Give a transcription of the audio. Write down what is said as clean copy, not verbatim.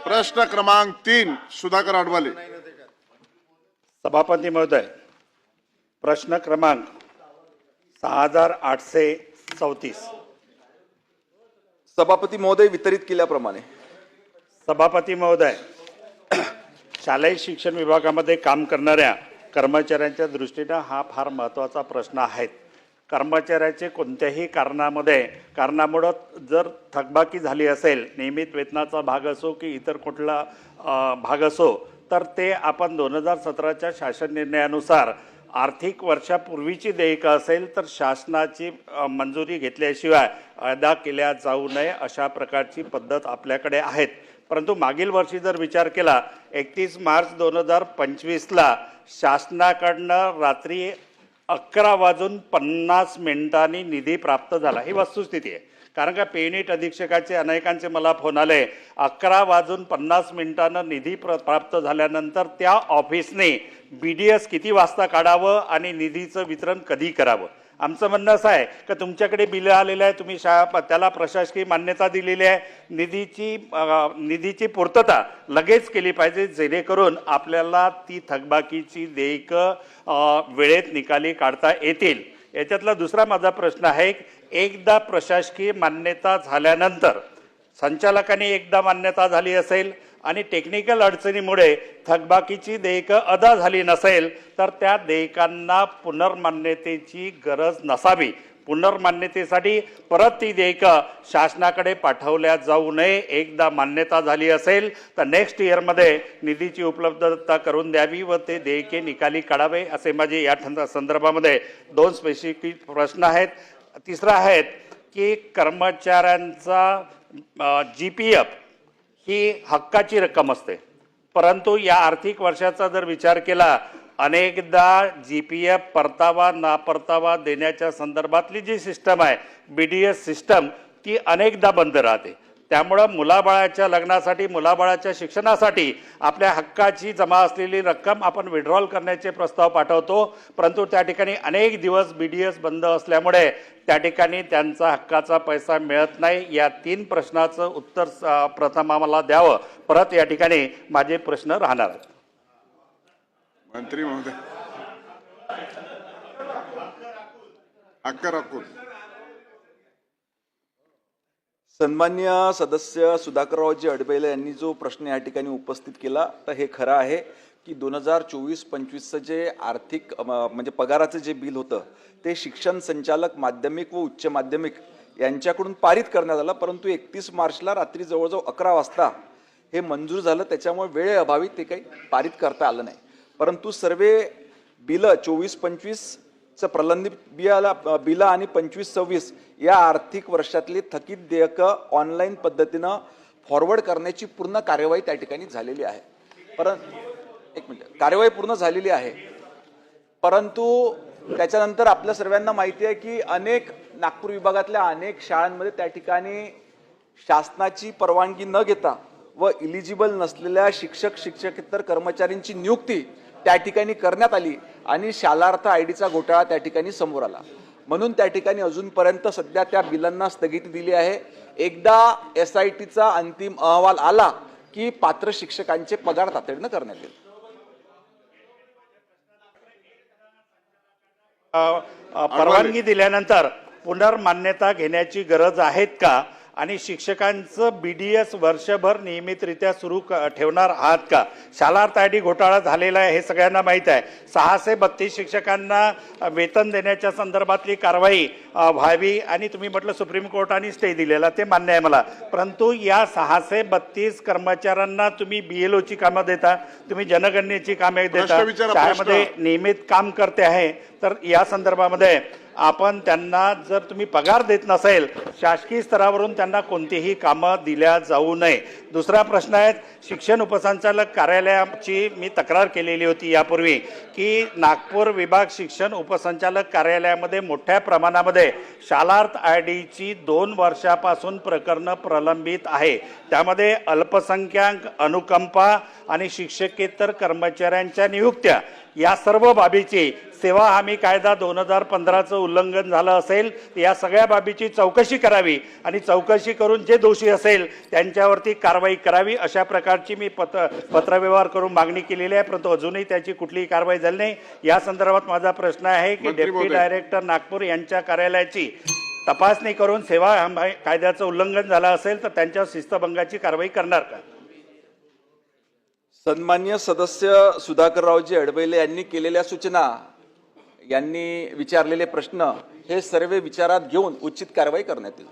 प्रश्न क्रमांक 3 सुधाकर अडवाले। सभापती महोदय, प्रश्न क्रमांक 6834। सभापती महोदय, वितरित केल्याप्रमाणे। सभापती महोदय, शालेय शिक्षण विभागामध्ये काम करणाऱ्या कर्मचाऱ्यांच्या दृष्टीने हा फार महत्त्वाचा प्रश्न आहे। कर्मचाऱ्याचे कोणत्याही कारणामुळे जर थकबाकी झाली असेल, नियमित वेतनाचा भाग असो की इतर कुठला भाग असो, तर ते आपण 2017च्या शासन निर्णयानुसार आर्थिक वर्षापूर्वीची देयकं असेल तर शासनाची मंजुरी घेतल्याशिवाय अदा केल्या जाऊ नये अशा प्रकारची पद्धत आपल्याकडे आहेत। परंतु मागील वर्षी जर विचार केला 31 मार्च 2025ला शासनाकडनं रात्री 11:50 निधी प्राप्त झाला। ही वस्तुस्थिती आहे। कारण का पेयुनिट अधीक्षकाचे अनेकांचे मला फोन आले, 11:50 निधी प्राप्त झाल्यानंतर त्या ऑफिसने BDS किती वाजता काढावं आणि निधीचं वितरण कधी करावं। आमचं म्हणणं असं आहे की तुमच्याकडे बिल आलेलं आहे, तुम्ही त्याला प्रशासकीय मान्यता दिलेली आहे, निधीची पूर्तता लगेच केली पाहिजे, जेणेकरून आपल्याला ती थकबाकीची देयकं वेळेत निकाली काढता येतील। याच्यातला दुसरा माझा प्रश्न आहे, एकदा प्रशासकीय मान्यता झाल्यानंतर संचालकांनी एकदा मान्यता झाली असेल आणि टेक्निकल अडचणीमुळे थकबाकीची देयकं अदा झाली नसेल तर त्या देयकांना पुनर्मान्यतेची गरज नसावी। पुनर्मान्यतेसाठी परत ती देयकं शासनाकडे पाठवल्या जाऊ नये। एकदा मान्यता झाली असेल तर नेक्स्ट इयरमध्ये निधीची उपलब्धता करून द्यावी व ते देयके निकाली काढावे, असे माझे या संदर्भामध्ये 2 स्पेसिफिक प्रश्न आहेत। तिसरा आहे की कर्मचाऱ्यांचा GPF ही हक्काची रक्कम असते, परंतु या आर्थिक वर्षाचा जर विचार केला अनेकदा GPF परतावा नापरतावा देण्याच्या संदर्भातली जी सिस्टम आहे BDS सिस्टम ती अनेकदा बंद राहते। त्यामुळं मुलाबाळाच्या लग्नासाठी मुलाबाळाच्या शिक्षणासाठी आपल्या हक्काची जमा असलेली रक्कम आपण विड्रॉल करण्याचे प्रस्ताव पाठवतो, परंतु त्या ठिकाणी अनेक दिवस BDS बंद असल्यामुळे त्या ठिकाणी त्यांचा हक्काचा पैसा मिळत नाही। या 3 प्रश्नाचं उत्तर प्रथम आम्हाला द्यावं, परत या ठिकाणी माझे प्रश्न राहणार आहेत। मंत्री महोदय अक्कर सन्मान्य सदस्य सुधाकररावजी अडबेले यांनी जो प्रश्न या ठिकाणी उपस्थित केला तर हे खरं आहे की 2024-25चं जे आर्थिक म्हणजे पगाराचं जे बिल होतं ते शिक्षण संचालक माध्यमिक व उच्च माध्यमिक यांच्याकडून पारित करण्यात आलं, परंतु 31 मार्चला रात्री जवळजवळ 11 वाजता हे मंजूर झालं। त्याच्यामुळे वेळेअभावी ते काही पारित करता आलं नाही। परंतु सर्व बिलं 24-25चं प्रलंबित बिलं आणि 25-26 या आर्थिक वर्षातली थकीत देयकं ऑनलाईन पद्धतीनं फॉरवर्ड करण्याची पूर्ण कार्यवाही त्या ठिकाणी झालेली आहे। कार्यवाही पूर्ण झालेली आहे, परंतु त्याच्यानंतर आपल्या सर्वांना माहिती आहे की अनेक नागपूर विभागातल्या अनेक शाळांमध्ये त्या ठिकाणी शासनाची परवानगी न घेता व इलिजिबल नसलेल्या शिक्षक शिक्षकेतर कर्मचाऱ्यांची नियुक्ती त्या ठिकाणी करण्यात आली आणि शालार्थ IDचा घोटाळा त्या ठिकाणी समोर आला। म्हणून त्या ठिकाणी अजूनपर्यंत सध्या त्या बिलांना स्थगिती दिली आहे। एकदा SITचा अंतिम अहवाल आला की पात्र शिक्षकांचे पगार तातडीनं करण्यात येईल। परवानगी दिल्यानंतर पुनर्मान्यता घेण्याची गरज आहेत का आणि शिक्षकांचं BDS वर्षभर नियमितरित्या सुरू ठेवणार आहात का? शालार्थ ID घोटाळा झालेला आहे हे सगळ्यांना माहीत आहे। 632 शिक्षकांना वेतन देण्याच्या संदर्भातली कारवाई व्हावी आणि तुम्ही म्हटलं सुप्रीम कोर्टाने स्टे दिलेला, ते मान्य आहे मला, परंतु या 632 कर्मचाऱ्यांना तुम्ही BLOची कामं देता, तुम्ही जनगणनेची कामे देता, शाळेमध्ये नियमित काम करते आहे, तर या संदर्भामध्ये आपण त्यांना जर तुम्ही पगार देत नसेल शासकीय स्तरावरून त्यांना कोणतीही कामं दिल्या जाऊ नये। दुसरा प्रश्न आहे, शिक्षण उपसंचालक कार्यालयाची मी तक्रार केलेली होती यापूर्वी की नागपूर विभाग शिक्षण उपसंचालक कार्यालयामध्ये मोठ्या प्रमाणामध्ये शालार्थ IDची 2 वर्षापासून प्रकरणं प्रलंबित आहे। त्यामध्ये अल्पसंख्याक अनुकंपा आणि शिक्षकेतर कर्मचाऱ्यांच्या नियुक्त्या या सर्व बाबीची सेवा हमी कायदा 2015चं उल्लंघन झालं असेल तर या सगळ्या बाबीची चौकशी करावी आणि चौकशी करून जे दोषी असेल त्यांच्यावरती कारवाई करावी अशा प्रकारची मी पत्रव्यवहार करून मागणी केलेली आहे, परंतु अजूनही त्याची कुठलीही कारवाई झाली नाही। या संदर्भात माझा प्रश्न आहे की मंत्री डेप्युटी महोदय. डायरेक्टर नागपूर यांच्या कार्यालयाची तपासणी करून सेवा हमी कायद्याचं उल्लंघन झालं असेल तर त्यांच्यावर शिस्तभंगाची कारवाई करणार का? सन्मान्य सदस्य सुधाकररावजी अडबैले यांनी केलेल्या सूचना, यांनी विचारलेले प्रश्न हे सर्व विचारात घेऊन उचित कारवाई करण्यात येईल।